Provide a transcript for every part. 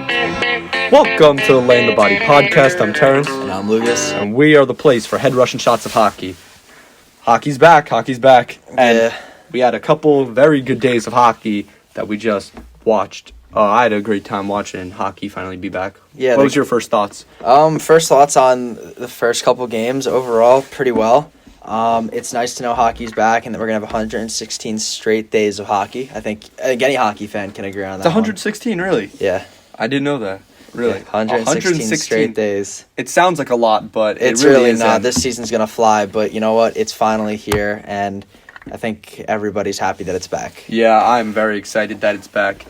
Welcome to the Layin the Body podcast. I'm Terrence. And I'm Lucas. And we are the place for head rushing shots of hockey. Hockey's back. And we had a couple very good days of hockey that we just watched. I had a great time watching hockey finally be back. Yeah. What was your first thoughts? First thoughts on the first couple games overall, pretty well. It's nice to know hockey's back and that we're going to have 116 straight days of hockey. I think any hockey fan can agree on that. It's 116, really? Yeah. I didn't know that. Really? Yeah, 116 straight days. It sounds like a lot, but it's it really not. isn't. This season's going to fly, but you know what? It's finally here, and I think everybody's happy that it's back. Yeah, I'm very excited that it's back.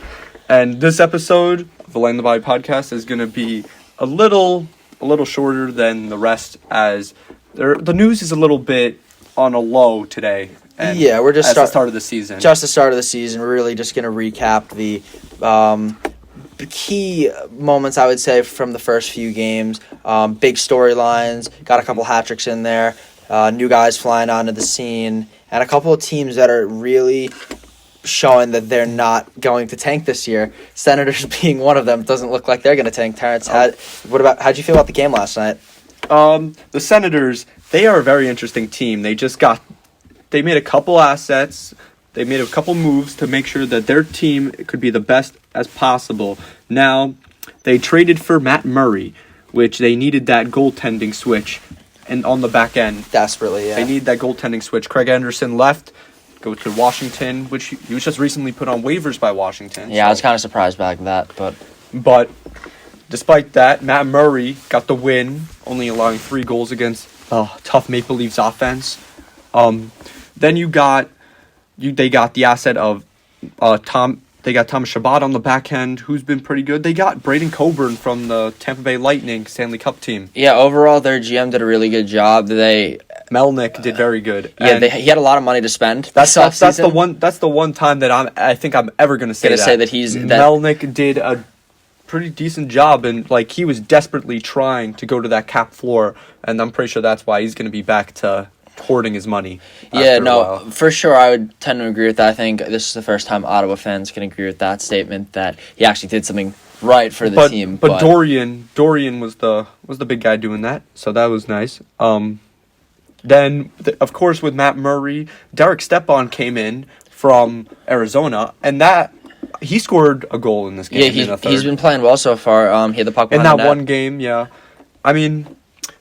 And this episode of the Layin the Body podcast is going to be a little shorter than the rest, as the news is a little bit on a low today. And yeah, we're just the start of the season. Just the start of the season. We're really just going to recap the key moments, I would say, from the first few games. Big storylines, got a couple hat tricks in there, new guys flying onto the scene, and a couple of teams that are really showing that they're not going to tank this year. Senators being one of them. Doesn't look like they're going to tank. Terrence, how'd you feel about the game last night? The Senators, they are a very interesting team. They made a couple assets. They made a couple moves to make sure that their team could be the best as possible. Now, they traded for Matt Murray, which they needed that goaltending switch, and on the back end. Desperately, yeah. They need that goaltending switch. Craig Anderson left, go to Washington, which he was just recently put on waivers by Washington. Yeah, I was kind of surprised by that, But despite that, Matt Murray got the win, only allowing 3 goals against tough Maple Leafs offense. Then they got the asset of They got Thomas Chabot on the back end, who's been pretty good. They got Braden Coburn from the Tampa Bay Lightning Stanley Cup team. Yeah, overall, their GM did a really good job. Melnick did very good. Yeah, he had a lot of money to spend. That's the one time that I think I'm ever going to say that. Melnick did a pretty decent job, and he was desperately trying to go to that cap floor, and I'm pretty sure that's why he's going to be back to hoarding his money. Yeah, no, for sure, I would tend to agree with that. I think this is the first time Ottawa fans can agree with that statement, that he actually did something right for the team. But Dorian was the big guy doing that, so that was nice. Then, of course, with Matt Murray, Derek Stepan came in from Arizona, and he scored a goal in this game. Yeah, he's been playing well so far. He had the puck behind in that one game. Yeah, I mean,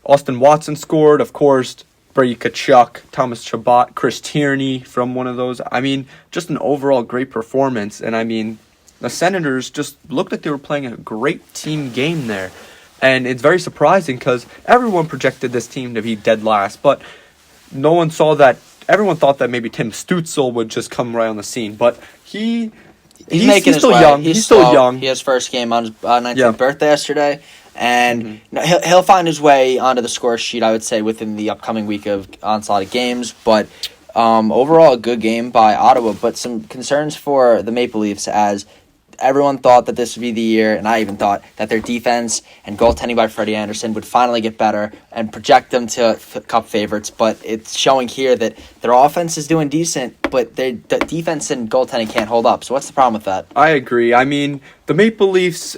Austin Watson scored, of course. Brady Tkachuk, Thomas Chabot, Chris Tierney from one of those. I mean, just an overall great performance. And I mean, the Senators just looked like they were playing a great team game there. And it's very surprising because everyone projected this team to be dead last, but no one saw that. Everyone thought that maybe Tim Stützle would just come right on the scene, but he's still young. He's still young. He has first game on his 19th birthday yesterday. And he'll find his way onto the score sheet, I would say, within the upcoming week of onslaught of games. But overall, a good game by Ottawa. But some concerns for the Maple Leafs, as everyone thought that this would be the year, and I even thought that their defense and goaltending by Freddie Anderson would finally get better and project them to Cup favorites. But it's showing here that their offense is doing decent, but the defense and goaltending can't hold up. So what's the problem with that? I agree. I mean, the Maple Leafs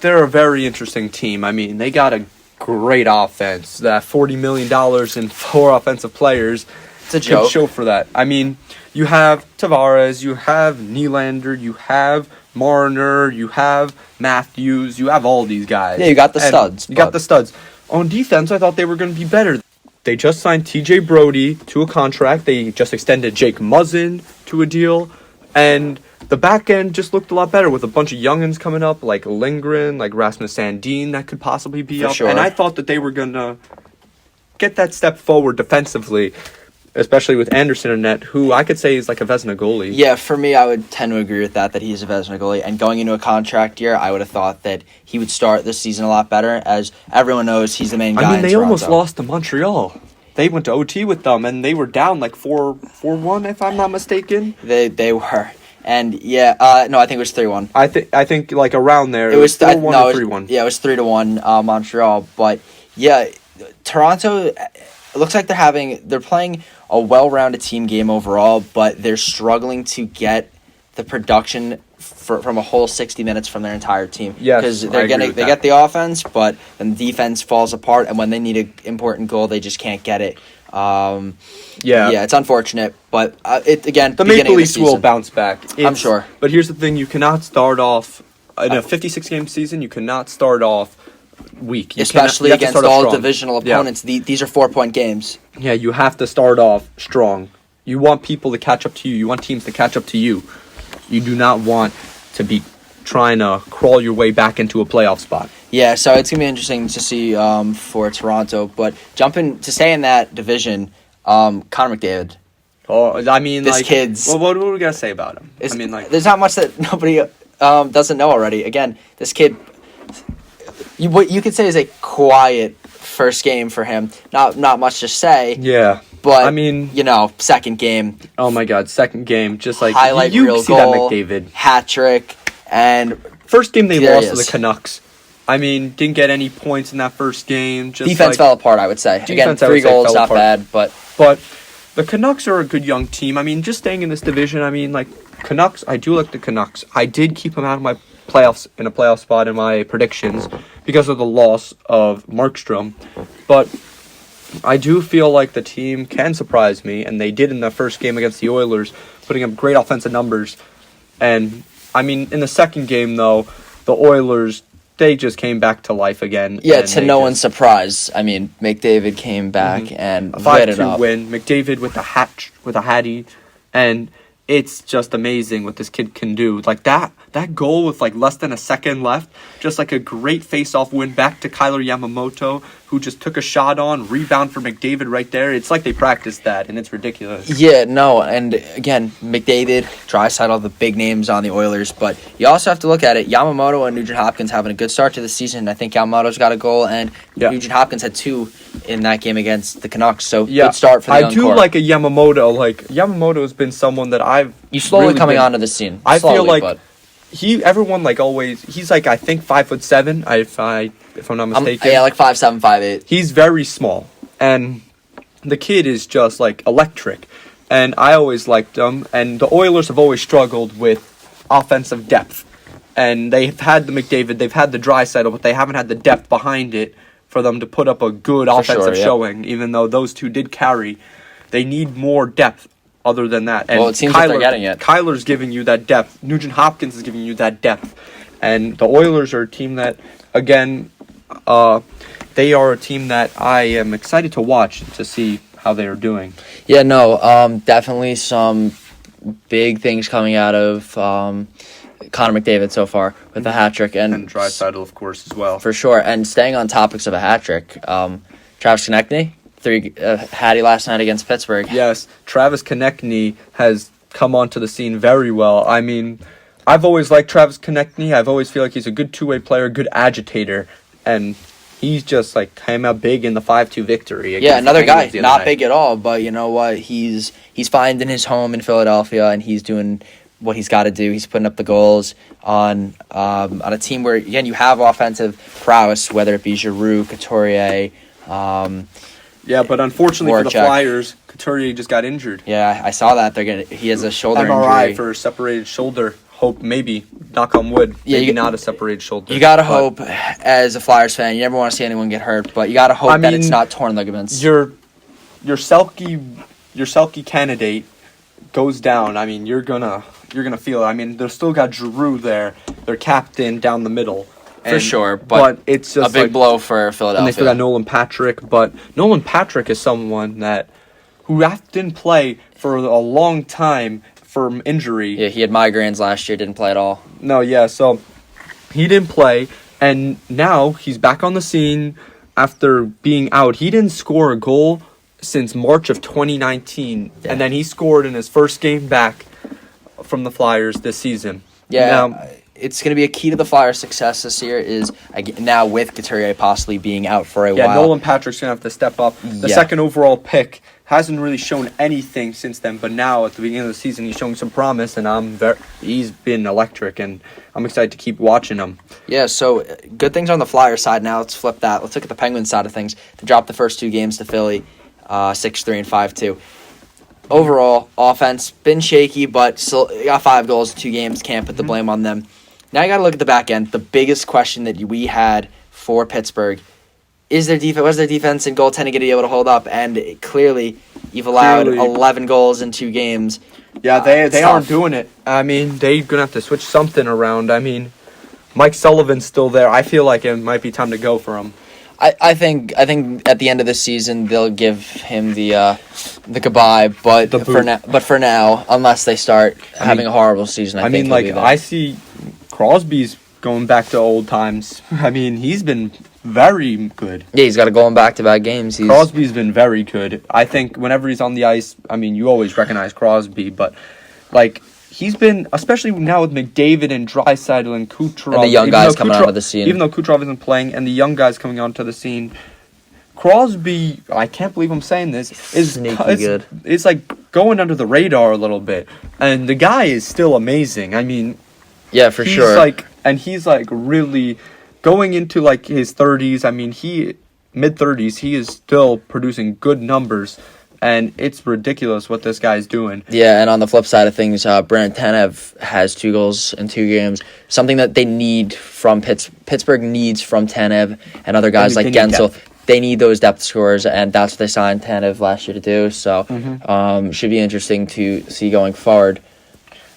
they're a very interesting team. I mean, they got a great offense. That $40 million and 4 offensive players. It's a joke. Could show for that. I mean, you have Tavares, you have Nylander, you have Marner, you have Matthews, you have all these guys. Yeah, you got the studs. You got the studs. On defense, I thought they were going to be better. They just signed TJ Brody to a contract. They just extended Jake Muzzin to a deal. And the back end just looked a lot better with a bunch of youngins coming up, like Lindgren, like Rasmus Sandin, that could possibly be up. Sure. And I thought that they were going to get that step forward defensively, especially with Anderson in net, who I could say is like a Vezina goalie. Yeah, for me, I would tend to agree with that he's a Vezina goalie. And going into a contract year, I would have thought that he would start this season a lot better. As everyone knows, he's the main guy. I mean, they Toronto. almost lost to Montreal. They went to OT with them, and they were down like 4-1, if I'm not mistaken. They were. And I think it was 3-1. I think like around there. It was 4-1 or 3-1. Yeah, it was 3-1 Montreal. But yeah, Toronto, it looks like they're playing a well-rounded team game overall, but they're struggling to get the production from a whole 60 minutes from their entire team. Yes, because I agree with they that. get the offense, but then the defense falls apart, and when they need an important goal, they just can't get it. Yeah, it's unfortunate, but it again. The beginning Maple of the Leafs will season. bounce back. I'm sure. But here's the thing: you cannot start off in a 56-game season. You cannot start off weak, Especially you have to against start off all strong. divisional opponents. These are 4-point games. Yeah, you have to start off strong. You want people to catch up to you. You want teams to catch up to you. You do not want to be trying to crawl your way back into a playoff spot. Yeah, so it's gonna be interesting to see for Toronto. But to stay in that division, Connor McDavid. Oh, I mean, This kid's- Well, what are we gonna say about him? There's not much that nobody doesn't know already. Again, this kid, what you could say is a quiet first game for him. Not much to say. Yeah, But I mean, second game, oh my God, second game, just like highlight you reel see goal, that McDavid. hat trick, and First game they There lost he to the is. Canucks. I mean, didn't get any points in that first game. Just defense fell apart. I would say again, Defense, I would 3 say, goals, fell not apart. bad, but But the Canucks are a good young team. I mean, just staying in this division, I mean, like, Canucks, I do like the Canucks. I did keep them out of my playoffs, in a playoff spot in my predictions because of the loss of Markstrom. But I do feel like the team can surprise me, and they did in the first game against the Oilers, putting up great offensive numbers. And, I mean, in the second game, though, the Oilers, they just came back to life again. yeah, and to they no just- one's surprise. I mean, McDavid came back and a lit it 5-2 up. win. McDavid with a hattie, and it's just amazing what this kid can do. Like that goal with like less than a second left, just like a great face-off win back to Kyler Yamamoto, who just took a shot on, rebound for McDavid right there. It's like they practiced that, and it's ridiculous. Yeah, no, and again, McDavid, Draisaitl, the big names on the Oilers, but you also have to look at it. Yamamoto and Nugent Hopkins having a good start to the season. I think Yamamoto's got a goal, and Nugent Hopkins had 2 in that game against the Canucks. So good start for the young core. like a Yamamoto. Like Yamamoto has been someone that I've You slowly really coming been- onto the scene. I feel Slowly, like but everyone like always. He's like I think 5'7". If I'm not mistaken. yeah, like 5'7", 5'8". He's very small, and the kid is just like electric. And I always liked him. And the Oilers have always struggled with offensive depth. And they've had the McDavid, they've had the Draisaitl, but they haven't had the depth behind it for them to put up a good offensive showing. Even though those two did carry, they need more depth. Other than that, and Well, it seems like they're getting it. Kyler's giving you that depth. Nugent Hopkins is giving you that depth, and the Oilers are a team that, again, they are a team that I am excited to watch to see how they are doing. Yeah, no, definitely some big things coming out of Connor McDavid so far with the hat trick And Draisaitl, of course, as well. for sure. And staying on topics of a hat trick, Travis Konechny, 3 hattie last night against Pittsburgh. Yes, Travis Konechny has come onto the scene very well. I mean, I've always liked Travis Konechny. I've always feel like he's a good two-way player, good agitator, and he's just like came out big in the 5-2 victory. Yeah, another guy, the other not night. big at all, but you know what? He's finding his home in Philadelphia, and he's doing what he's got to do. He's putting up the goals on a team where again you have offensive prowess, whether it be Giroux, Couturier. Yeah, but unfortunately for the Voracek. Flyers, Couturier just got injured. Yeah, I saw that. He has a shoulder MRI injury. for a separated shoulder. Hope maybe, knock on wood, Yeah, maybe you- not a separated shoulder. You gotta but hope, as a Flyers fan, you never want to see anyone get hurt, but you gotta hope that it's mean, not torn ligaments. Your Selke candidate goes down. I mean, you're gonna feel it. I mean, they've still got Giroux there, their captain down the middle. For sure, but it's just a big like, blow for And they still Philadelphia. got Nolan Patrick, but Nolan Patrick is someone who didn't play for a long time from injury. Yeah, he had migraines last year, didn't play at all. No, yeah, so he didn't play, and now he's back on the scene after being out. He didn't score a goal since March of 2019, Yeah. and then he scored in his first game back from the Flyers this season. Yeah, Now, it's going to be a key to the Flyers' success this year is now with Couturier possibly being out for a yeah, while. Nolan Patrick's going to have to step up. The Yeah. second overall pick hasn't really shown anything since then, but now at the beginning of the season he's showing some promise, and he's been electric, and I'm excited to keep watching him. Yeah, so good things on the Flyers side now. Let's flip that. Let's look at the Penguins side of things. They dropped the first 2 games to Philly, 6-3 and 5-2. overall offense been shaky, but still got 5 goals in 2 games. Can't put the blame on them. Now you got to look at the back end. The biggest question that we had for Pittsburgh is their defense. Was their defense and goaltending going to be able to hold up? And clearly, you've allowed 11 goals in 2 games. Yeah, they aren't doing it. I mean, they're gonna have to switch something around. I mean, Mike Sullivan's still there. I feel like it might be time to go for him. I think at the end of the season they'll give him the goodbye, but for now, unless they start having a horrible season, I think I see Crosby's going back to old times. I mean, he's been very good. Yeah, he's got a goal in back-to-back games. Crosby's been very good. I think whenever he's on the ice, I mean, you always recognize Crosby, but like he's been, especially now with McDavid and Draisaitl and Kucherov. And the young guys coming onto the scene. Even though Kucherov isn't playing, and the young guys coming onto the scene, Crosby, I can't believe I'm saying this, is good. It's like going under the radar a little bit. And the guy is still amazing. I mean, yeah, for sure. He's really going into like his 30s. I mean, mid-30s, he is still producing good numbers. And it's ridiculous what this guy's doing. Yeah, and on the flip side of things, Brandon Tanev has 2 goals in 2 games. Something that they need from Pittsburgh needs from Tanev and other guys like Gensel. They need those depth scorers, and that's what they signed Tanev last year to do. So, should be interesting to see going forward.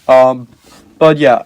But yeah,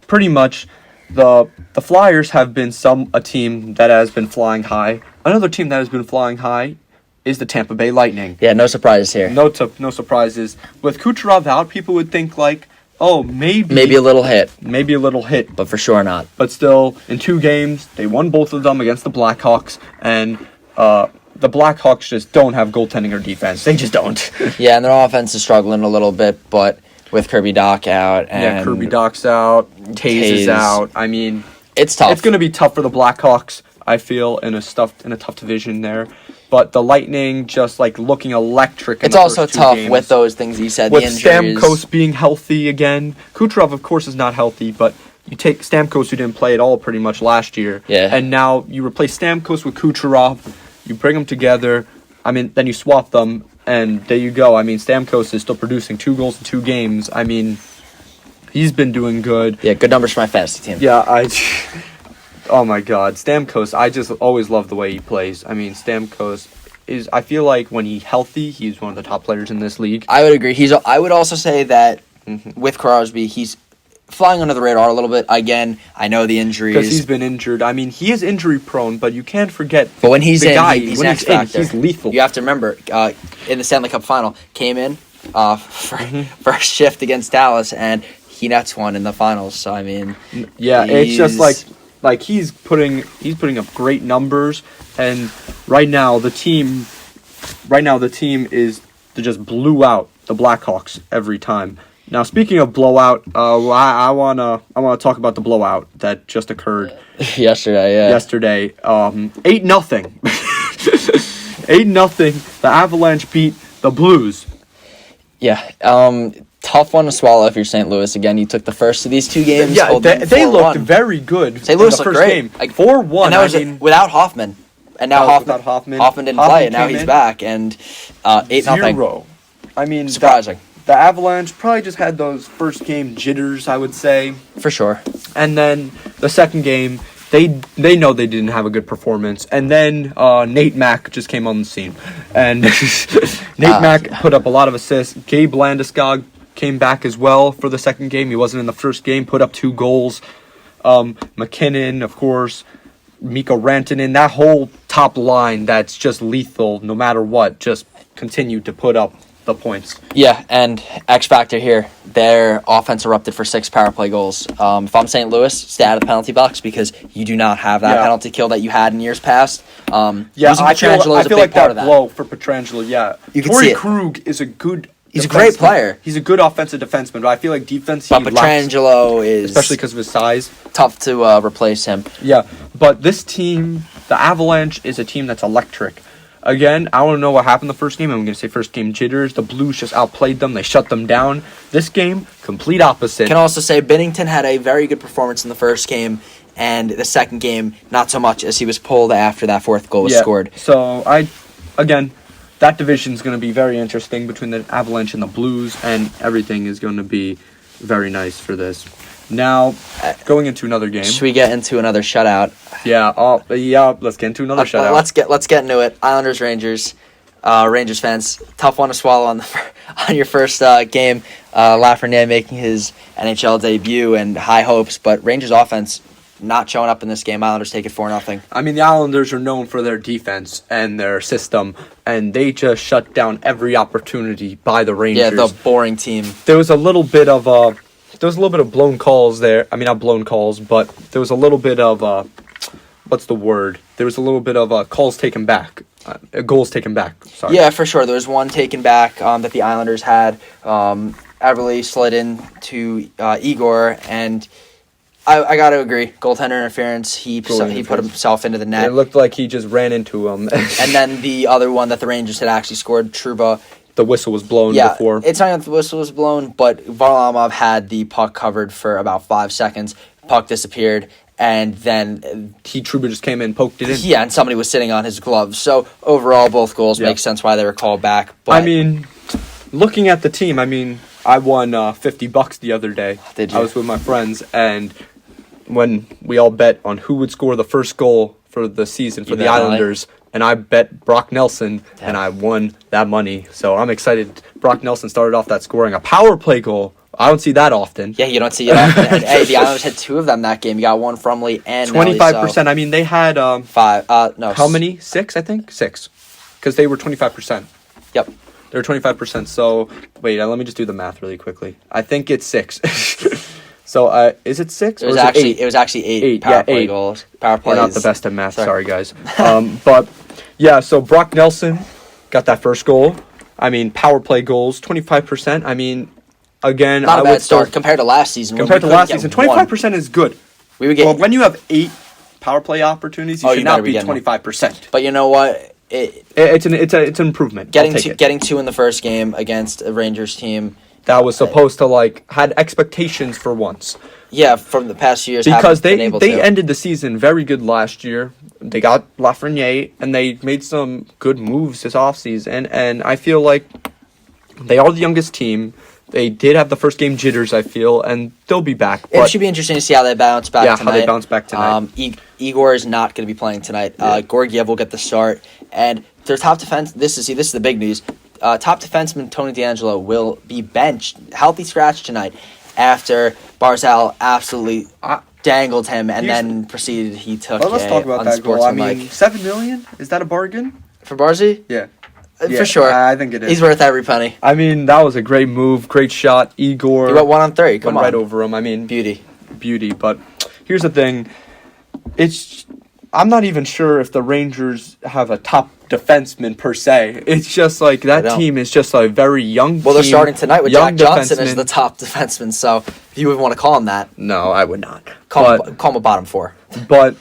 pretty much the Flyers have been a team that has been flying high. Another team that has been flying high is the Tampa Bay Lightning. Yeah, no surprises here. No surprises. With Kucherov out, people would think like, oh, maybe a little hit. Maybe a little hit. But for sure not. But still, in 2 games, they won both of them against the Blackhawks, and the Blackhawks just don't have goaltending or defense. They just don't. Yeah, and their offense is struggling a little bit, but with Kirby Dach out and Kirby Dach's out, Taze is out. I mean, it's tough. It's going to be tough for the Blackhawks, I feel, in a tough division there. But the Lightning just looking electric. It's also tough with those things you said. With the injuries. Stamkos being healthy again. Kucherov, of course, is not healthy, but you take Stamkos, who didn't play at all pretty much last year. Yeah. And now you replace Stamkos with Kucherov. You bring them together. I mean, then you swap them, and there you go. I mean, Stamkos is still producing 2 goals in 2 games. I mean, he's been doing good. Yeah, good numbers for my fantasy team. Yeah, oh my God, Stamkos! I just always love the way he plays. I mean, Stamkos is. I feel like when he's healthy, he's one of the top players in this league. I would agree. I would also say that with Crosby, he's flying under the radar a little bit. Again, I know the injuries because he's been injured. I mean, he is injury prone, but you can't forget. But when he's in, he's lethal. You have to remember in the Stanley Cup final, came in for a shift against Dallas, and he nets one in the finals. So I mean, yeah, it's just like he's putting up great numbers, and right now the team is just blew out the Blackhawks every time. Now, speaking of blowout, I wanna talk about the blowout that just occurred yesterday. Yeah, 8-0, 8-0. The Avalanche beat the Blues. Yeah, tough one to swallow if you're St. Louis. Again, you took the first of these 2 games. Yeah, they looked very good. St. Louis looked great. 4-1. And that was without Hoffman. And now Hoffman didn't play, and now he's back. And 8-0. 0. I mean, surprising. The Avalanche probably just had those first game jitters, I would say. For sure. And then the second game, they know they didn't have a good performance. And then Nate Mack just came on the scene. And Nate Mack put up a lot of assists. Gabe Landeskog came back as well for the second game. He wasn't in the first game, put up 2 goals. McKinnon, of course, Mikko Rantanen, that whole top line that's just lethal no matter what, just continued to put up the points. Yeah, and X factor here, their offense erupted for 6 power play goals. If I'm St. Louis, stay out of the penalty box because you do not have that penalty kill that you had in years past. I feel like that blow for Pietrangelo. Yeah, Torrey Krug is a good. He's a great player. He's a good offensive defenseman, but I feel like defense. But Pietrangelo is, especially because of his size, tough to replace him. Yeah, but this team, the Avalanche, is a team that's electric. Again, I don't know what happened the first game. I'm going to say first game jitters. The Blues just outplayed them. They shut them down. This game, complete opposite. Can also say Binnington had a very good performance in the first game, and the second game, not so much as he was pulled after that 4th goal was scored. So, the that division is going to be very interesting between the Avalanche and the Blues, and everything is going to be very nice for this. Now, going into another game. Should we get into another shutout? Yeah. Let's get into another shutout. Let's get into it. Islanders Rangers. Rangers fans, tough one to swallow on your first game. Lafreniere making his NHL debut and high hopes, but Rangers offense not showing up in this game. Islanders take it 4-0. I mean, the Islanders are known for their defense and their system, and they just shut down every opportunity by the Rangers. Yeah, the boring team. There was a little bit of blown calls there. I mean, not blown calls, but there was a little bit of what's the word? There was a little bit of calls taken back. Goals taken back. Sorry. Yeah, for sure. There was one taken back that the Islanders had. Everly slid in to Igor, and I got to agree. Goaltender interference. He put himself into the net. It looked like he just ran into him. And then the other one that the Rangers had actually scored, Trouba. The whistle was blown before. It's not that the whistle was blown, but Varlamov had the puck covered for about 5 seconds. Puck disappeared, and then Trouba just came in, poked it in. Yeah, and somebody was sitting on his glove. So overall, both goals make sense why they were called back. But I mean, looking at the team, I mean, I won $50 the other day. Did you? I was with my friends, and when we all bet on who would score the first goal for the season for the Islanders, and I bet Brock Nelson, and I won that money. So I'm excited. Brock Nelson started off that scoring a power play goal. I don't see that often. Yeah, you don't see it often. And, hey, the Islanders had 2 of them that game. You got one from Lee and 25%. So. I mean, they had 5. No. How many? 6, I think. 6, because they were 25%. Yep. They were 25%. So wait, let me just do the math really quickly. I think it's 6. So is it 6? It was actually 8 power play goals. Power plays. We're not the best at math. Sorry guys. But yeah, so Brock Nelson got that first goal. I mean, power play goals, 25%. I mean, again, not a bad start compared to last season. 25% is good. We would get when you have 8 power play opportunities, you should not be 25%. But you know what? It's an improvement. Getting 2 in the first game against a Rangers team that was supposed to had expectations for once. Yeah, from the past years, because they ended the season very good last year. They got Lafreniere, and they made some good moves this offseason, and I feel like they are the youngest team. They did have the first game jitters, I feel, and they'll be back. It should be interesting to see how they bounce back tonight. Yeah, how they bounce back tonight. Igor is not going to be playing tonight. Yeah. Georgiev will get the start, and their top defense. This is the big news. Top defenseman Tony DeAngelo will be benched, healthy scratch tonight, after Barzal absolutely dangled him and then proceeded. He took. Let's talk about that goal. I mean, $7 million, is that a bargain for Barzy? Yeah. For sure. I think it is. He's worth every penny. I mean, that was a great move, great shot. Igor. He went 1-on-3. Come on, right over him. I mean, beauty. But here's the thing: I'm not even sure if the Rangers have a top defenseman per se. It's just like that team is just a very young team. Well, they're starting tonight with Jack Johnson as the top defenseman, so if you would want to call him that. No, I would not. Call him a bottom 4. But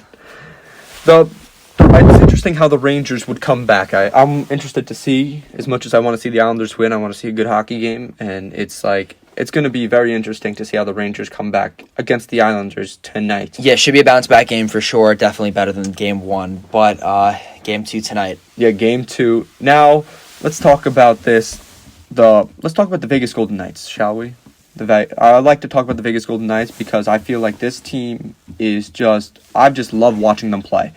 it's interesting how the Rangers would come back. I'm interested to see, as much as I want to see the Islanders win, I want to see a good hockey game, and it's going to be very interesting to see how the Rangers come back against the Islanders tonight. Yeah, should be a bounce-back game for sure. Definitely better than Game 1. But Game 2 tonight. Yeah, Game 2. Now, let's talk about this. Let's talk about the Vegas Golden Knights, shall we? I like to talk about the Vegas Golden Knights because I feel like this team is I just love watching them play.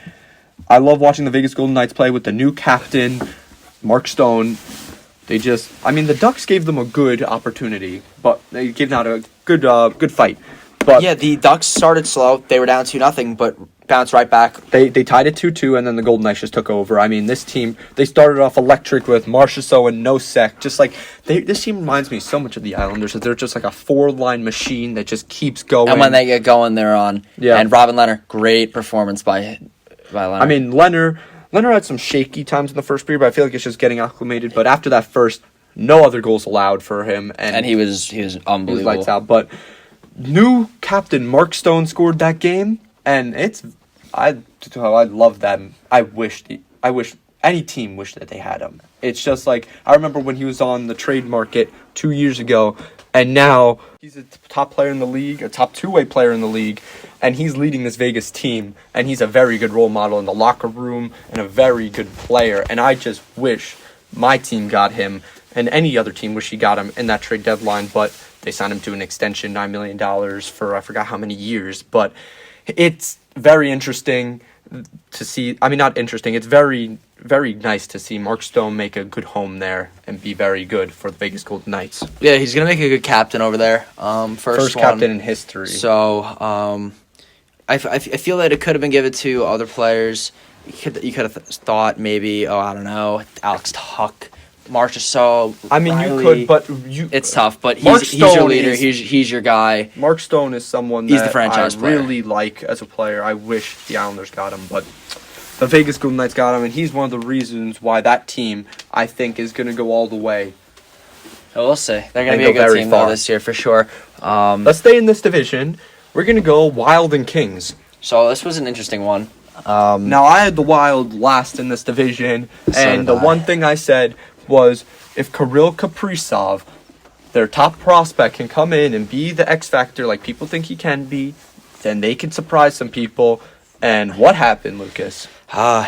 I love watching the Vegas Golden Knights play with the new captain, Mark Stone. The Ducks gave them a good opportunity, but they gave out a good fight. But yeah, the Ducks started slow. They were down 2-0, but bounced right back. They tied it 2-2, and then the Golden Knights just took over. I mean, this team, they started off electric with Marchessault and Nosek. Just this team reminds me so much of the Islanders. That they're just like a 4-line machine that just keeps going. And when they get going, they're on. Yeah. And Robin Leonard, great performance by Leonard. I mean, Leonard had some shaky times in the first period, but I feel like it's just getting acclimated. But after that first, no other goals allowed for him, and he was unbelievable. He was lights out. But new captain Mark Stone scored that game, and I love them. I wish any team wished that they had him. It's just like I remember when he was on the trade market 2 years ago, and now he's a top player in the league, a top two-way player in the league, and he's leading this Vegas team, and he's a very good role model in the locker room and a very good player. And I just wish my team got him, and any other team wish he got him in that trade deadline, but they signed him to an extension, $9 million for I forgot how many years. But it's very interesting to see. I mean, not interesting. It's very, very nice to see Mark Stone make a good home there and be very good for the Vegas Golden Knights. Yeah, he's going to make a good captain over there. First captain in history. So, I feel that it could have been given to other players. You could have thought maybe, I don't know, Alex Tuck, Marchessault. I mean, Riley. you could, but it's tough. But he's your leader. He's your guy. Mark Stone is someone he's that the franchise I player. really like as a player. I wish the Islanders got him, but the Vegas Golden Knights got him, and he's one of the reasons why that team, I think, is going to go all the way. Well, we'll see. They're going to be a good team though this year for sure. Let's stay in this division. We're going to go Wild and Kings. So this was an interesting one. Now, I had the Wild last in this division, and the one thing I said was if Kirill Kaprizov, their top prospect, can come in and be the X factor like people think he can be, then they can surprise some people. And what happened, Lucas?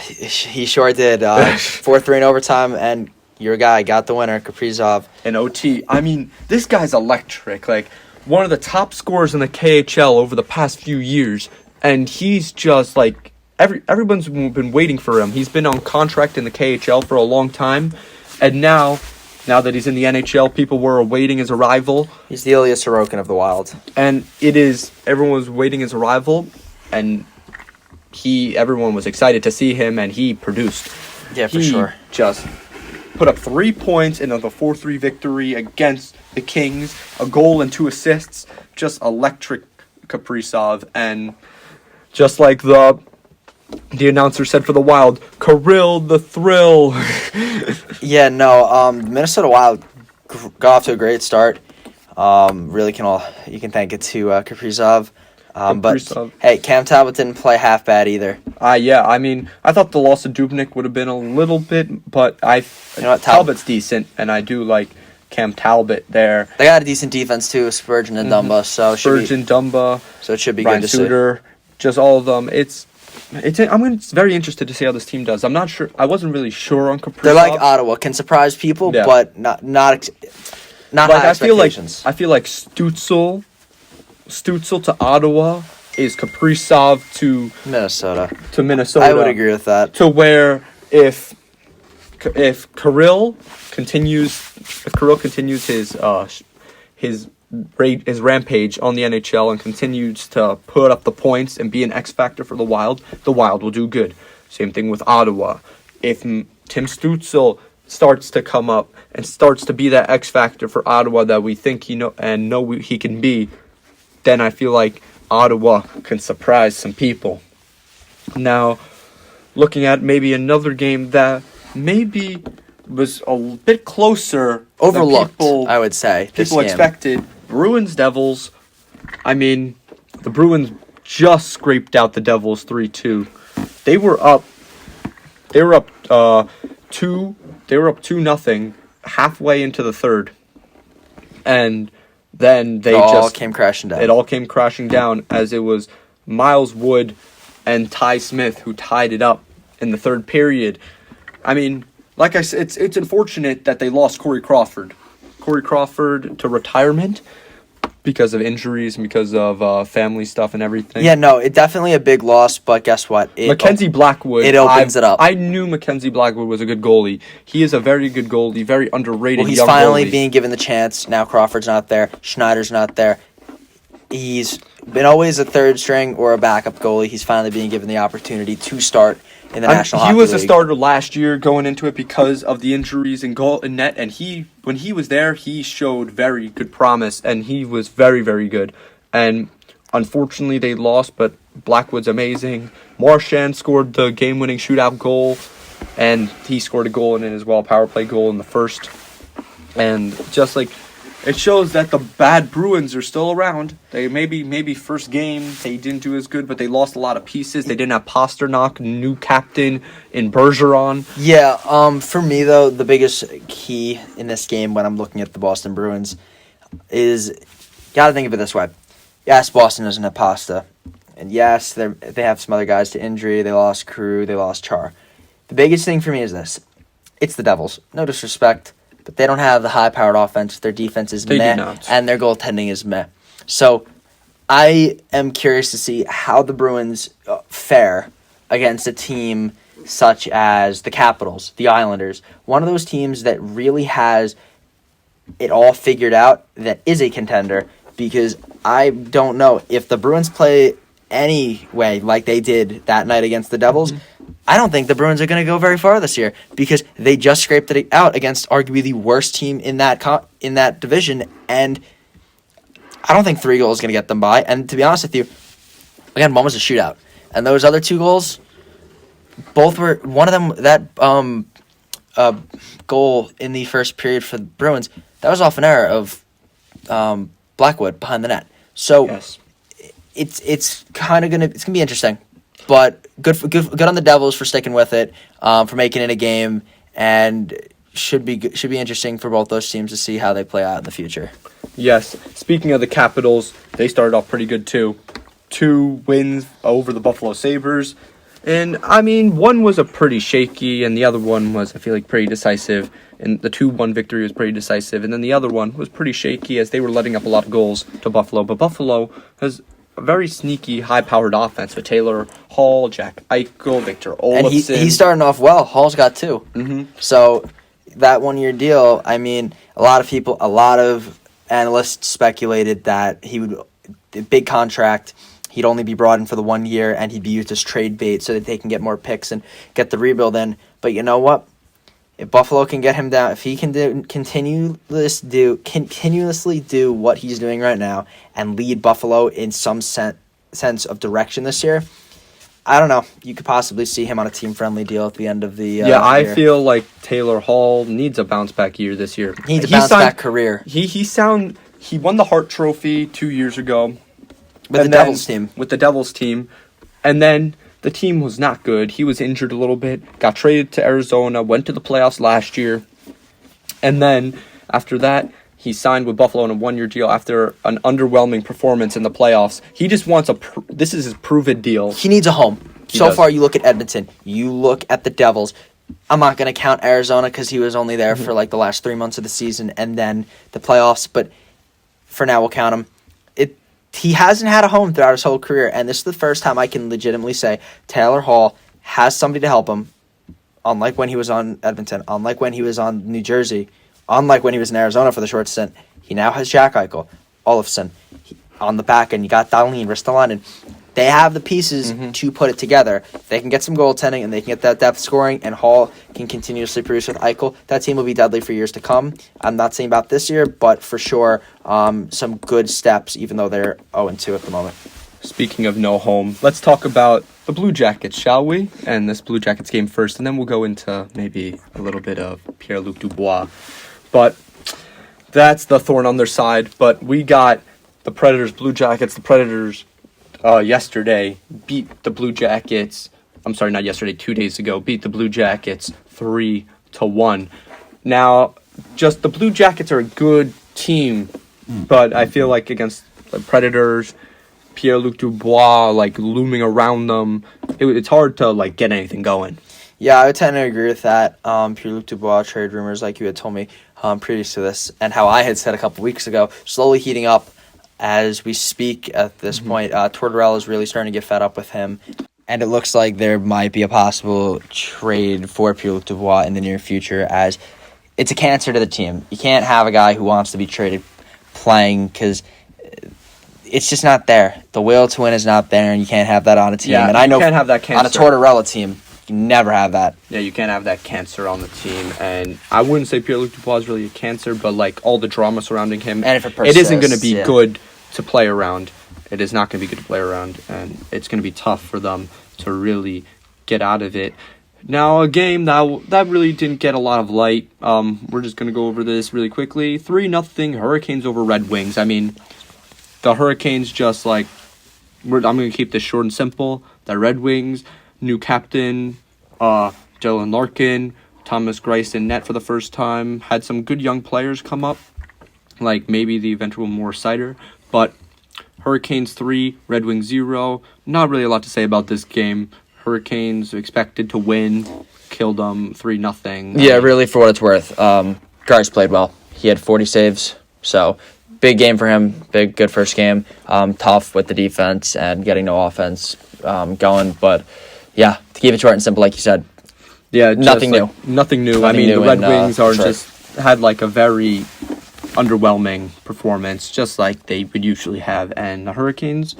He sure did. 4-3 in overtime, and your guy got the winner, Kaprizov. In OT. I mean, this guy's electric. Like, one of the top scorers in the KHL over the past few years. And he's just, like, everyone's been waiting for him. He's been on contract in the KHL for a long time. And now that he's in the NHL, people were awaiting his arrival. He's the Ilya Sorokin of the Wild. And everyone was waiting his arrival. And everyone was excited to see him, and he produced. Yeah, for sure. Just put up 3 points in the 4-3 victory against the Kings, a goal and 2 assists. Just electric Kaprizov, and just like the announcer said for the Wild, Kirill the Thrill. Yeah, no, Minnesota Wild got off to a great start. Really you can thank it to Kaprizov. But, hey, Cam Talbot didn't play half bad either. Yeah, I mean, I thought the loss of Dubnyk would have been a little bit, but Talbot's decent, and I do like Cam Talbot there. They got a decent defense, too, Spurgeon and Dumba. So it should be Ryan good to Suter, just all of them. I'm very interested to see how this team does. I'm not sure. I wasn't really sure on Kaprizov. They're like Ottawa, can surprise people, but not high expectations. I feel like Stützle to Ottawa is Kaprizov to Minnesota. I would agree with that. To where if Kirill continues his rampage on the NHL and continues to put up the points and be an X factor for the Wild will do good. Same thing with Ottawa. If Tim Stützle starts to come up and starts to be that X factor for Ottawa that we think he can be, then I feel like Ottawa can surprise some people. Now, looking at maybe another game that maybe was a bit closer, overlooked, I would say. People expected. Bruins Devils. I mean, the Bruins just scraped out the Devils 3-2. They were up 2-0 halfway into the third, and then it all came crashing down. It all came crashing down as it was Miles Wood and Ty Smith who tied it up in the third period. I mean, like I said, it's unfortunate that they lost Corey Crawford to retirement because of injuries and because of family stuff and everything. Yeah, no, it's definitely a big loss, but guess what? Mackenzie Blackwood. It opens it up. I knew Mackenzie Blackwood was a good goalie. He is a very good goalie, very underrated Well, he's young finally goalie. being given the chance. Now Crawford's not there. Schneider's not there. He's been always a third string or a backup goalie. He's finally being given the opportunity to start in the National Hockey League. He was a starter last year going into it because of the injuries in goal and net, and when he was there, he showed very good promise, and he was very, very good. And unfortunately, they lost, but Blackwood's amazing. Marchand scored the game-winning shootout goal, and he scored a goal in it as well, power play goal in the first. And just like it shows that the bad Bruins are still around. They maybe first game they didn't do as good, but they lost a lot of pieces. They didn't have Pasternak, new captain in Bergeron. Yeah, for me though, the biggest key in this game when I'm looking at the Boston Bruins is gotta think of it this way. Yes, Boston doesn't have Pasta, and yes, they have some other guys to injury. They lost Crew, they lost Char. The biggest thing for me is this: it's the Devils. No disrespect, but they don't have the high-powered offense. Their defense is They do meh, not. and their goaltending is meh. So I am curious to see how the Bruins fare against a team such as the Capitals, the Islanders, one of those teams that really has it all figured out, that is a contender, because I don't know if the Bruins play any way like they did that night against the Devils. I don't think the Bruins are going to go very far this year because they just scraped it out against arguably the worst team in that division, and I don't think 3 goals is going to get them by. And to be honest with you, again, one was a shootout, and those other 2 goals, both were one of them that goal in the first period for the Bruins. That was off an error of Blackwood behind the net. So Yes. it's kind of gonna be interesting, but good on the Devils for sticking with it, for making it a game, and should be interesting for both those teams to see how they play out in the future. Yes. Speaking of the Capitals, they started off pretty good too. 2 wins over the Buffalo Sabres. And, I mean, one was a pretty shaky, and the other one was, I feel like, pretty decisive. And the 2-1 victory was pretty decisive. And then the other one was pretty shaky as they were letting up a lot of goals to Buffalo. But Buffalo has a very sneaky, high-powered offense with Taylor Hall, Jack Eichel, Victor Olofsson. And he's starting off well. Hall's got 2. Mm-hmm. So that 1-year deal, I mean, a lot of analysts speculated that he would, a big contract, he'd only be brought in for the 1 year, and he'd be used as trade bait so that they can get more picks and get the rebuild in. But you know what? If Buffalo can get him down, if he can continuously do what he's doing right now and lead Buffalo in some sense of direction this year, I don't know. You could possibly see him on a team-friendly deal at the end of the year. I feel like Taylor Hall needs a bounce-back year this year. He needs a bounce-back career. He won the Hart Trophy 2 years ago. With the Devils team. And then the team was not good. He was injured a little bit, got traded to Arizona, went to the playoffs last year. And then after that, he signed with Buffalo on a 1-year deal after an underwhelming performance in the playoffs. He just wants this is his proven deal. He needs a home. So far, you look at Edmonton. You look at the Devils. I'm not going to count Arizona because he was only there for like the last 3 months of the season and then the playoffs. But for now, we'll count him. He hasn't had a home throughout his whole career, and this is the first time I can legitimately say Taylor Hall has somebody to help him, unlike when he was on Edmonton, unlike when he was on New Jersey, unlike when he was in Arizona for the short stint. He now has Jack Eichel, Olofsson. On the back end, you got Layin, Ristolainen. They have the pieces to put it together. They can get some goaltending, and they can get that depth scoring, and Hall can continuously produce with Eichel. That team will be deadly for years to come. I'm not saying about this year, but for sure, some good steps, even though they're 0-2 at the moment. Speaking of no home, let's talk about the Blue Jackets, shall we? And this Blue Jackets game first, and then we'll go into maybe a little bit of Pierre-Luc Dubois. But that's the thorn on their side. But we got the Predators, Blue Jackets. The Predators yesterday beat the Blue Jackets. I'm sorry, not yesterday, 2 days ago. Beat the Blue Jackets 3-1. Now, just the Blue Jackets are a good team, but I feel like against the Predators, Pierre-Luc Dubois, like, looming around them, it's hard to, like, get anything going. Yeah, I would tend to agree with that. Pierre-Luc Dubois trade rumors, like you had told me previous to this, and how I had said a couple weeks ago, slowly heating up as we speak at this point. Tortorella is really starting to get fed up with him, and it looks like there might be a possible trade for Pierre-Luc Dubois in the near future, as it's a cancer to the team. You can't have a guy who wants to be traded playing because it's just not there. The will to win is not there, and you can't have that on a team. Yeah, and I know you can't have that cancer on a Tortorella team. You can never have that. Yeah, you can't have that cancer on the team. And I wouldn't say Pierre-Luc Dubois is really a cancer, but like all the drama surrounding him, and if it isn't going to be good to play around. It is not going to be good to play around, and it's going to be tough for them to really get out of it. Now, a game that really didn't get a lot of light. We're just going to go over this really quickly. 3-0 Hurricanes over Red Wings. I mean, the Hurricanes just like, I'm going to keep this short and simple. The Red Wings, new captain, Dylan Larkin, Thomas Greiss in net for the first time. Had some good young players come up, like maybe the eventual Morris Sider. But Hurricanes 3, Red Wings 0. Not really a lot to say about this game. Hurricanes expected to win, killed them 3-0. Yeah, really, for what it's worth, Garz played well. He had 40 saves, so big game for him. Good first game. Tough with the defense and getting no offense going, but yeah, to keep it short and simple, like you said. Yeah, nothing new. Nothing new. I mean, the Red Wings are just had like a very underwhelming performance, just like they would usually have, and the Hurricanes,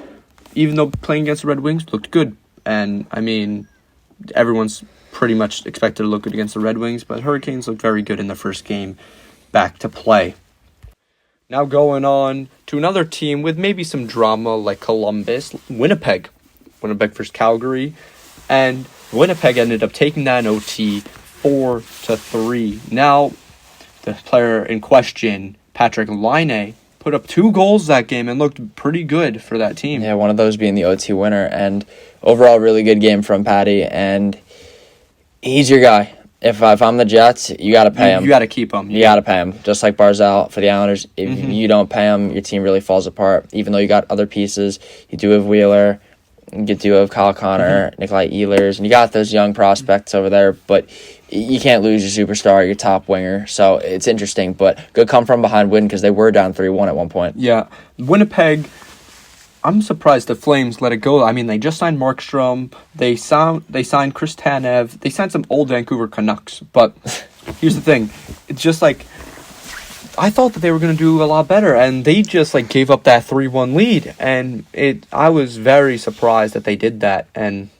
even though playing against the Red Wings, looked good. And I mean, everyone's pretty much expected to look good against the Red Wings, but Hurricanes looked very good in the first game back to play. Now going on to another team with maybe some drama like Columbus, Winnipeg. Winnipeg versus Calgary, and Winnipeg ended up taking that in OT 4-3. Now, the player in question, Patrick Layin, put up 2 goals that game and looked pretty good for that team. Yeah, one of those being the OT winner, and overall really good game from Patty, and he's your guy. If I'm the Jets, you got to pay him. You got to keep him. You got to pay him. Just like Barzal for the Islanders, if you don't pay him, your team really falls apart. Even though you got other pieces, you do have Wheeler, you do have Kyle Connor, Nikolai Ehlers, and you got those young prospects over there, but you can't lose your superstar, your top winger. So it's interesting, but good come from behind win because they were down 3-1 at one point. Yeah, Winnipeg, I'm surprised the Flames let it go. I mean, they just signed Markstrom, they signed Chris Tanev, they signed some old Vancouver Canucks, but here's the thing, it's just like, I thought that they were going to do a lot better, and they just like gave up that 3-1 lead, and I was very surprised that they did that, and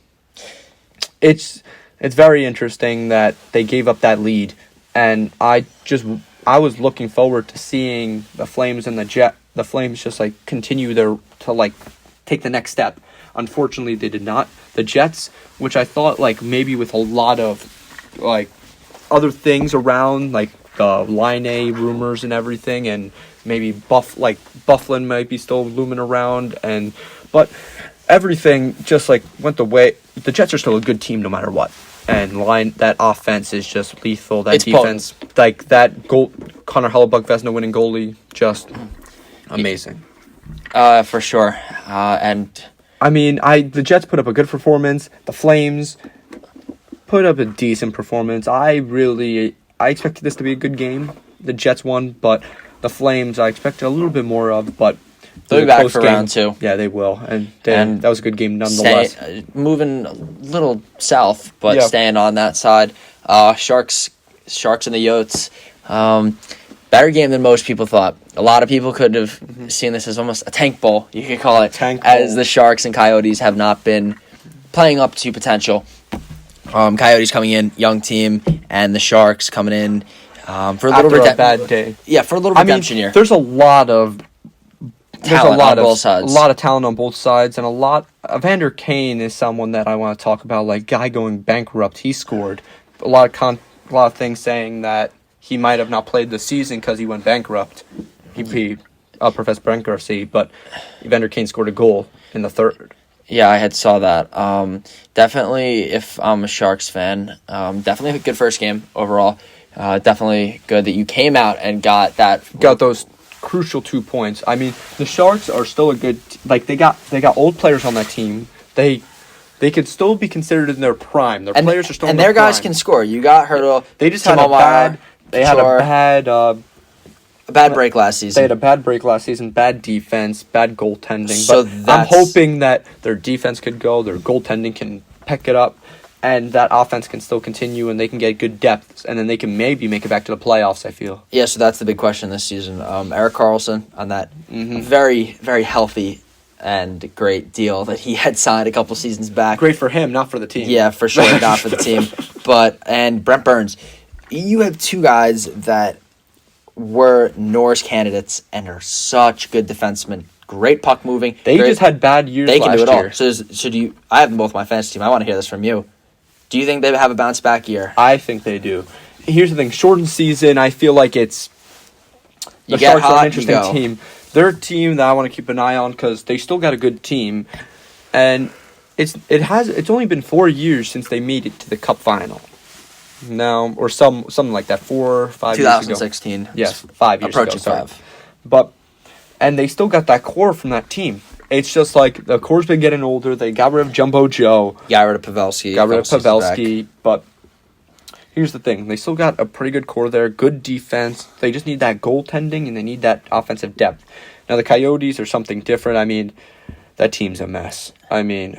it's very interesting that they gave up that lead, and I was looking forward to seeing the Flames and the Flames just like continue to like take the next step. Unfortunately, they did not. The Jets, which I thought like maybe with a lot of like other things around, like Laine rumors and everything, and maybe Bufflin might be still looming around, but everything just like went the way. The Jets are still a good team no matter what, and that offense is just lethal. That defense, like that goal, Connor Hellebuck, Vezina winning goalie, just amazing. For sure, and I mean, the Jets put up a good performance. The Flames put up a decent performance. I expected this to be a good game. The Jets won, but the Flames I expected a little bit more of, but they'll be back for round 2. Yeah, they will, and that was a good game nonetheless. Moving a little south, but staying on that side, Sharks and the Yotes. Better game than most people thought. A lot of people could have seen this as almost a tank bowl, you could call it, as the Sharks and Coyotes have not been playing up to potential. Coyotes coming in, young team, and the Sharks coming in for a little bad day. Yeah, for a little redemption year. There's a lot of talent on both sides. A lot of talent on both sides, and Evander Kane is someone that I want to talk about. Like guy going bankrupt, he scored a lot of things saying that he might have not played the season because he went bankrupt. He professed bankruptcy, but Evander Kane scored a goal in the third. Yeah, I saw that. Definitely, if I'm a Sharks fan, definitely a good first game overall. Definitely good that you came out and got those crucial 2 points. I mean, the Sharks are still a good. Like they got old players on that team. They could still be considered in their prime. Their players are still. And their guys can score. You got Hurdle. They just had a bad break last season. They had a bad break last season, bad defense, bad goaltending. So but I'm hoping that their defense could go, their goaltending can pick it up, and that offense can still continue, and they can get good depth, and then they can maybe make it back to the playoffs, I feel. Yeah, so that's the big question this season. Erik Karlsson on that very, very healthy and great deal that he had signed a couple seasons back. Great for him, not for the team. Yeah, for sure, not for the team. And Brent Burns, you have 2 guys that were Norris candidates and are such good defensemen. Great puck moving. They just had bad years last year. They can do it all. I have them both on my fantasy team. I want to hear this from you. Do you think they have a bounce back year? I think they do. Here's the thing. Shortened season, I feel like it's... The Sharks are an interesting team. They're a team that I want to keep an eye on because they still got a good team. And it's only been 4 years since they made it to the Cup final. No, or something like that, 4 or 5 years ago. 2016. Yes, 5 years approaching ago. Approaching 5. And they still got that core from that team. it's just like the core's been getting older. They got rid of Jumbo Joe. Got rid of Pavelski. But here's the thing. They still got a pretty good core there, good defense. They just need that goaltending, and they need that offensive depth. Now, the Coyotes are something different. I mean, that team's a mess. I mean,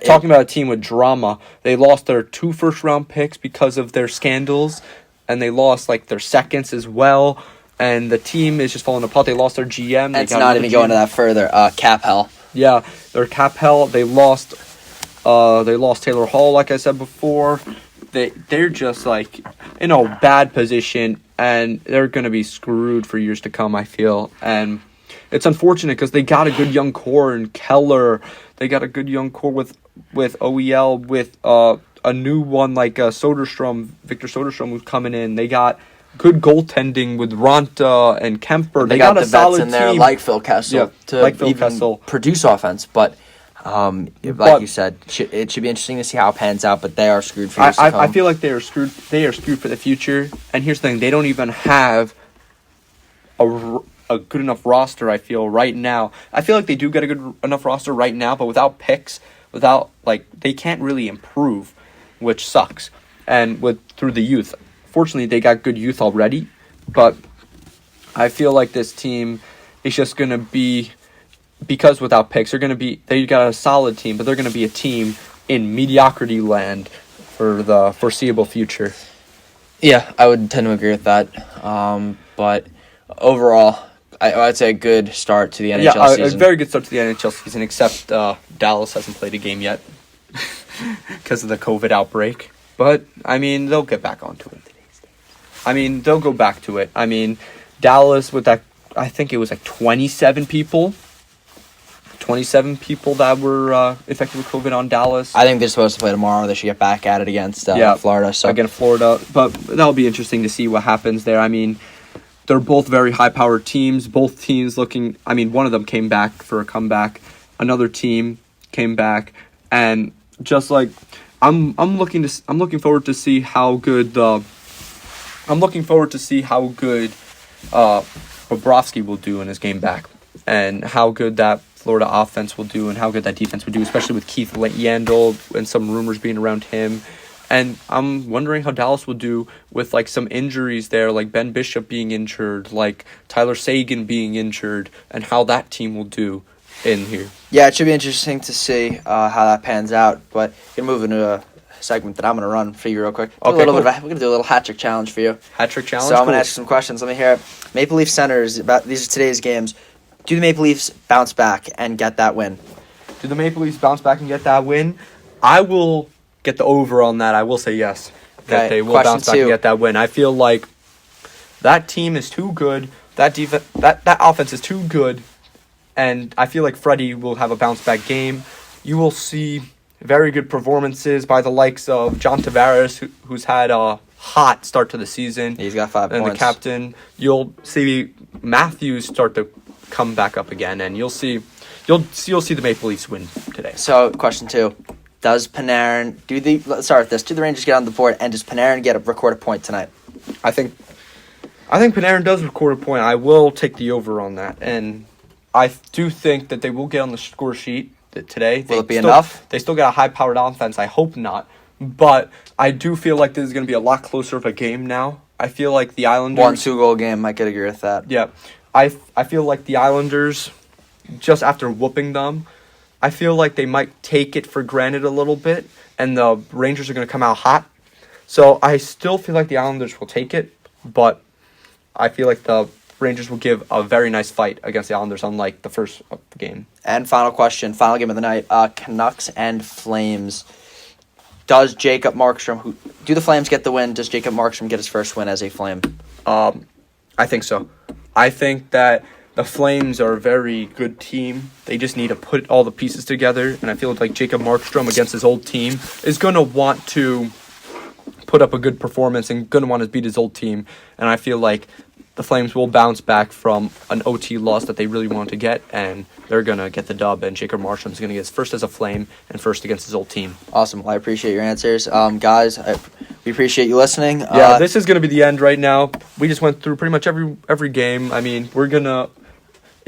talking about a team with drama, they lost their 2 first-round picks because of their scandals, and they lost, like, their seconds as well. And the team is just falling apart. They lost their GM. And it's not even going to that further. Cap hell. Yeah, they're cap hell. They lost Taylor Hall, like I said before. They're just like in a bad position, and they're gonna be screwed for years to come, I feel. And it's unfortunate because they got a good young core in Keller. They got a good young core with OEL, with a new one like Victor Soderstrom, who's coming in. They got good goaltending with Ranta and Kemper. They got the a solid vets in there team. Like Phil Kessel to produce offense, but you said, it should be interesting to see how it pans out. But they are screwed for years to come. I feel like they are screwed. They are screwed for the future. And here's the thing: they don't even have a good enough roster. I feel right now. I feel like they do get a good enough roster right now, but without picks, they can't really improve, which sucks. And through the youth. Fortunately, they got good youth already, but I feel like this team is just going to be, because without picks, they got a solid team, but they're going to be a team in mediocrity land for the foreseeable future. Yeah, I would tend to agree with that. But overall, I'd say a good start to the NHL season. A very good start to the NHL season, except Dallas hasn't played a game yet because of the COVID outbreak. But, I mean, they'll get back onto it. They'll go back to it. Dallas with that, I think it was like 27 people that were infected with COVID on Dallas. I think they're supposed to play tomorrow. They should get back at it against Florida. Against Florida. But that'll be interesting to see what happens there. They're both very high-powered teams. Both teams looking, one of them came back for a comeback. Another team came back. And just like, I'm looking forward to see how good Bobrovsky will do in his game back, and how good that Florida offense will do, and how good that defense will do, especially with Keith Yandel and some rumors being around him. And I'm wondering how Dallas will do with like some injuries there, like Ben Bishop being injured, like Tyler Seguin being injured, and how that team will do in here. Yeah, it should be interesting to see how that pans out. But we're going to move into a segment that I'm going to run for you real quick. We're going to do a little hat trick challenge for you. Hat trick challenge? So I'm going to ask you some questions. Let me hear it. Maple Leaf centers, these are today's games. Do the Maple Leafs bounce back and get that win? Do the Maple Leafs bounce back and get that win? I will get the over on that. I will say yes. That they will bounce back and get that win. I feel like that team is too good. That offense is too good. And I feel like Freddie will have a bounce back game. You will see very good performances by the likes of John Tavares, who's had a hot start to the season. He's got 5 points. And the captain. You'll see Matthews start to come back up again, and you'll see the Maple Leafs win today. So, question 2. Does Panarin let's start with this. Do the Rangers get on the board, and does Panarin record a point tonight? I think Panarin does record a point. I will take the over on that, and I do think that they will get on the score sheet today. Will it be enough? They still got a high-powered offense. I hope not, but I do feel like this is going to be a lot closer of a game now. I feel like the Islanders 1-2 goal game. I could agree with that. Yeah, I feel like the Islanders, just after whooping them, I feel like they might take it for granted a little bit, and the Rangers are going to come out hot. So I still feel like the Islanders will take it, but I feel like the Rangers will give a very nice fight against the Islanders, unlike the first game. And final question, final game of the night, Canucks and Flames. Does Jacob Markstrom, do the Flames get the win? Does Jacob Markstrom get his first win as a Flame? I think so. I think that the Flames are a very good team. They just need to put all the pieces together, and I feel like Jacob Markstrom against his old team is going to want to put up a good performance and going to want to beat his old team, and I feel like the Flames will bounce back from an OT loss that they really want to get, and they're going to get the dub, and Jacob Markstrom is going to get his first as a Flame and first against his old team. Awesome. Well, I appreciate your answers. Guys, we appreciate you listening. Yeah, this is going to be the end right now. We just went through pretty much every game. I mean, we're going to...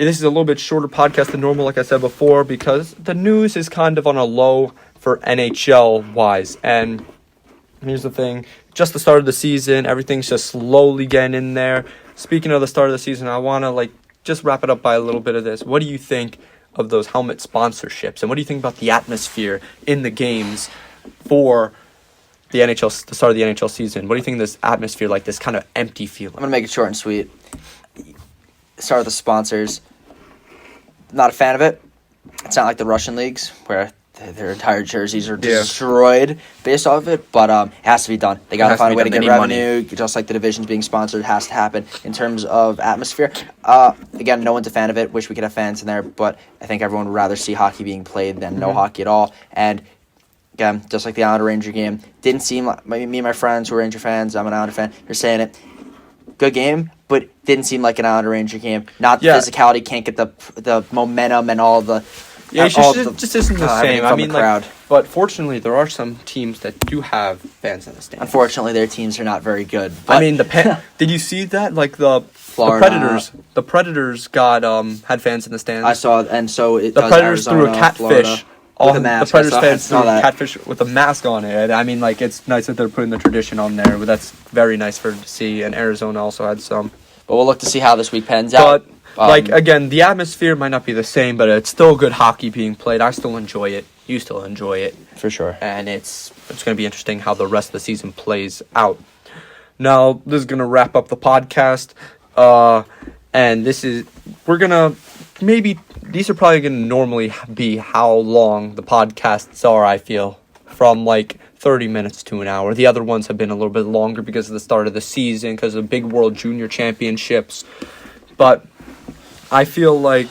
this is a little bit shorter podcast than normal, like I said before, because the news is kind of on a low for NHL-wise. And here's the thing. Just the start of the season. Everything's just slowly getting in there. Speaking of the start of the season, I want to, just wrap it up by a little bit of this. What do you think of those helmet sponsorships? And what do you think about the atmosphere in the games for the start of the NHL season? What do you think of this atmosphere, this kind of empty feeling? I'm going to make it short and sweet. Start with the sponsors. Not a fan of it. It's not like the Russian leagues where their entire jerseys are destroyed based off of it, but it has to be done. They got to find a way to get revenue, just like the divisions being sponsored. It has to happen. In terms of atmosphere, again, no one's a fan of it. Wish we could have fans in there, but I think everyone would rather see hockey being played than no hockey at all. And again, just like the Islander Ranger game, didn't seem like me and my friends who are Ranger fans, I'm an Islander fan, they're saying it. Good game, but didn't seem like an Islander Ranger game. Not the physicality, can't get the momentum and all the... Yeah, it just isn't the same. I mean, crowd. But fortunately, there are some teams that do have fans in the stands. Unfortunately, their teams are not very good. But I mean, did you see that? The Predators. The Predators got had fans in the stands. I saw, and so it the does Predators Arizona, threw a catfish. Florida, with a mask. The Predators fans threw a catfish with a mask on it. I mean, it's nice that they're putting the tradition on there. But that's very nice to see. And Arizona also had some. But we'll look to see how this week pans out. Again, the atmosphere might not be the same, but it's still good hockey being played. I still enjoy it. You still enjoy it. For sure. And it's going to be interesting how the rest of the season plays out. Now, this is going to wrap up the podcast. And we're going to, maybe, these are probably going to normally be how long the podcasts are, I feel, from 30 minutes to an hour. The other ones have been a little bit longer because of the start of the season, because of big World Junior Championships. But I feel like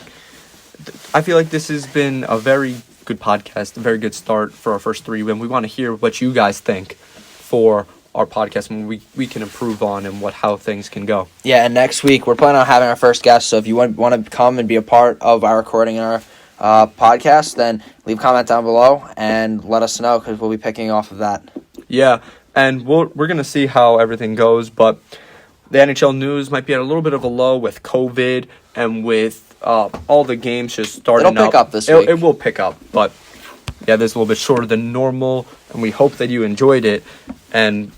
this has been a very good podcast, a very good start for our first 3 win. We want to hear what you guys think for our podcast and we can improve on and how things can go. Yeah, and next week we're planning on having our first guest. So if you want to come and be a part of our recording and our podcast, then leave a comment down below and let us know because we'll be picking off of that. Yeah, and we're going to see how everything goes, but the NHL news might be at a little bit of a low with COVID and with all the games just starting up. It'll pick up this week. It will pick up, but yeah, this is a little bit shorter than normal, and we hope that you enjoyed it. And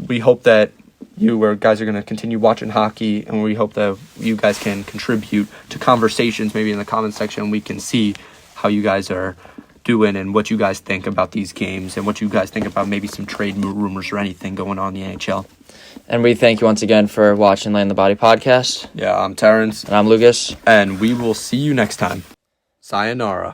we hope that you guys are going to continue watching hockey, and we hope that you guys can contribute to conversations maybe in the comment section. We can see how you guys are doing and what you guys think about these games and what you guys think about maybe some trade rumors or anything going on in the NHL. And we thank you once again for watching Layin the Body podcast. Yeah, I'm Terrence. And I'm Lucas. And we will see you next time. Sayonara.